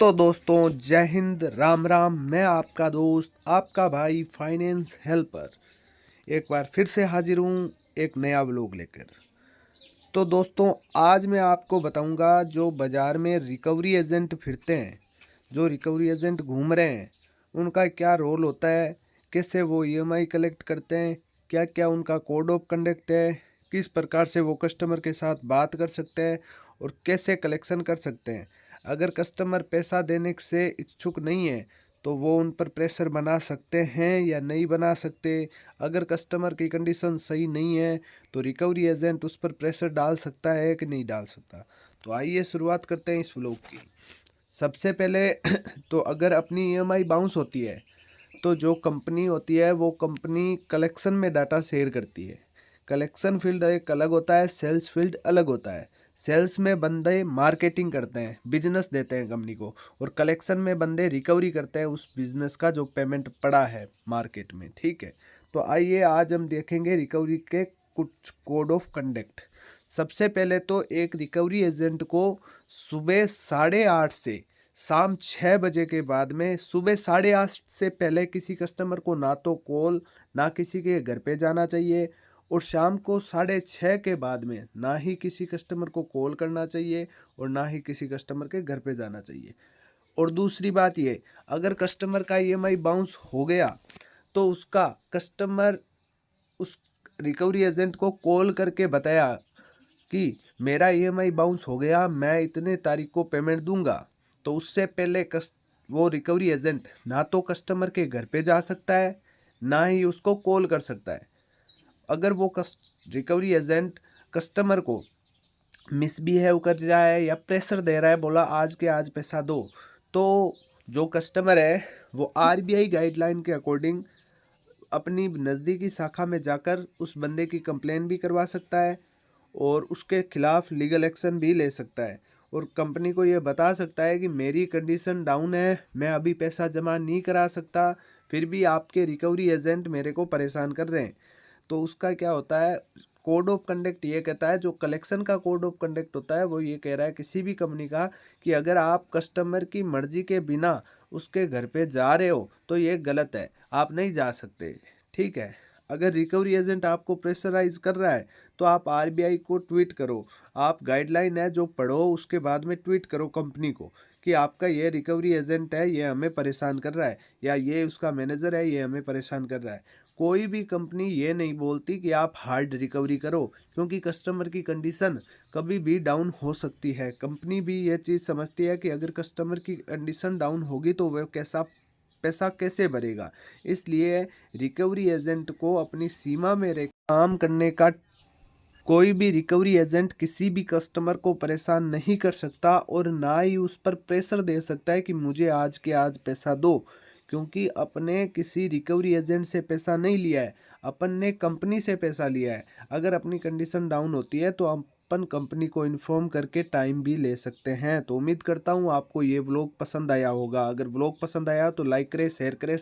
तो दोस्तों जय हिंद राम राम। मैं आपका दोस्त आपका भाई फाइनेंस हेल्पर एक बार फिर से हाजिर हूँ एक नया व्लॉग लेकर। तो दोस्तों आज मैं आपको बताऊंगा जो बाज़ार में रिकवरी एजेंट फिरते हैं, जो रिकवरी एजेंट घूम रहे हैं, उनका क्या रोल होता है, कैसे वो ईएमआई कलेक्ट करते हैं, क्या क्या उनका कोड ऑफ कंडक्ट है, किस प्रकार से वो कस्टमर के साथ बात कर सकते हैं और कैसे कलेक्शन कर सकते हैं। अगर कस्टमर पैसा देने से इच्छुक नहीं है तो वो उन पर प्रेशर बना सकते हैं या नहीं बना सकते। अगर कस्टमर की कंडीशन सही नहीं है तो रिकवरी एजेंट उस पर प्रेशर डाल सकता है कि नहीं डाल सकता। तो आइए शुरुआत करते हैं इस व्लॉग की। सबसे पहले तो अगर अपनी ईएमआई बाउंस होती है तो जो कंपनी होती है वो कंपनी कलेक्शन में डाटा शेयर करती है। कलेक्शन फील्ड एक अलग होता है, सेल्स फील्ड अलग होता है। सेल्स में बंदे मार्केटिंग करते हैं, बिजनेस देते हैं कंपनी को, और कलेक्शन में बंदे रिकवरी करते हैं उस बिजनेस का जो पेमेंट पड़ा है मार्केट में। ठीक है, तो आइए आज हम देखेंगे रिकवरी के कुछ कोड ऑफ कंडक्ट। सबसे पहले तो एक रिकवरी एजेंट को सुबह 8:30 से शाम 6 बजे के बाद में, सुबह 8:30 से पहले किसी कस्टमर को ना तो कॉल ना किसी के घर पे जाना चाहिए, और शाम को 6:30 के बाद में ना ही किसी कस्टमर को कॉल करना चाहिए और ना ही किसी कस्टमर के घर पे जाना चाहिए। और दूसरी बात ये, अगर कस्टमर का ईएमआई बाउंस हो गया तो उसका कस्टमर उस रिकवरी एजेंट को कॉल करके बताया कि मेरा ईएमआई बाउंस हो गया, मैं इतने तारीख को पेमेंट दूंगा, तो उससे पहले वो रिकवरी एजेंट ना तो कस्टमर के घर पे जा सकता है ना ही उसको कॉल कर सकता है। अगर वो रिकवरी एजेंट कस्टमर को मिसबिहेव कर रहा है या प्रेशर दे रहा है, बोला आज के आज पैसा दो, तो जो कस्टमर है वो आरबीआई गाइडलाइन के अकॉर्डिंग अपनी नज़दीकी शाखा में जाकर उस बंदे की कंप्लेन भी करवा सकता है और उसके खिलाफ लीगल एक्शन भी ले सकता है, और कंपनी को ये बता सकता है कि मेरी कंडीशन डाउन है, मैं अभी पैसा जमा नहीं करा सकता, फिर भी आपके रिकवरी एजेंट मेरे को परेशान कर रहे हैं। तो उसका क्या होता है, कोड ऑफ कंडक्ट ये कहता है, जो कलेक्शन का कोड ऑफ कंडक्ट होता है वो ये कह रहा है किसी भी कंपनी का, कि अगर आप कस्टमर की मर्जी के बिना उसके घर पे जा रहे हो तो ये गलत है, आप नहीं जा सकते। ठीक है, अगर रिकवरी एजेंट आपको प्रेशराइज कर रहा है तो आप आरबीआई को ट्वीट करो, आप गाइडलाइन है जो पढ़ो, उसके बाद में ट्वीट करो कंपनी को कि आपका ये रिकवरी एजेंट है, ये हमें परेशान कर रहा है, या ये उसका मैनेजर है, ये हमें परेशान कर रहा है। कोई भी कंपनी ये नहीं बोलती कि आप हार्ड रिकवरी करो, क्योंकि कस्टमर की कंडीशन कभी भी डाउन हो सकती है। कंपनी भी ये चीज़ समझती है कि अगर कस्टमर की कंडीशन डाउन होगी तो वह कैसा पैसा कैसे भरेगा। इसलिए रिकवरी एजेंट को अपनी सीमा में रह काम करने का, कोई भी रिकवरी एजेंट किसी भी कस्टमर को परेशान नहीं कर सकता और ना ही उस पर प्रेशर दे सकता है कि मुझे आज के आज पैसा दो, क्योंकि अपने किसी रिकवरी एजेंट से पैसा नहीं लिया है, अपन ने कंपनी से पैसा लिया है। अगर अपनी कंडीशन डाउन होती है तो अपन कंपनी को इन्फॉर्म करके टाइम भी ले सकते हैं। तो उम्मीद करता हूँ आपको ये व्लॉग पसंद आया होगा। अगर व्लॉग पसंद आया तो लाइक करें, शेयर करें,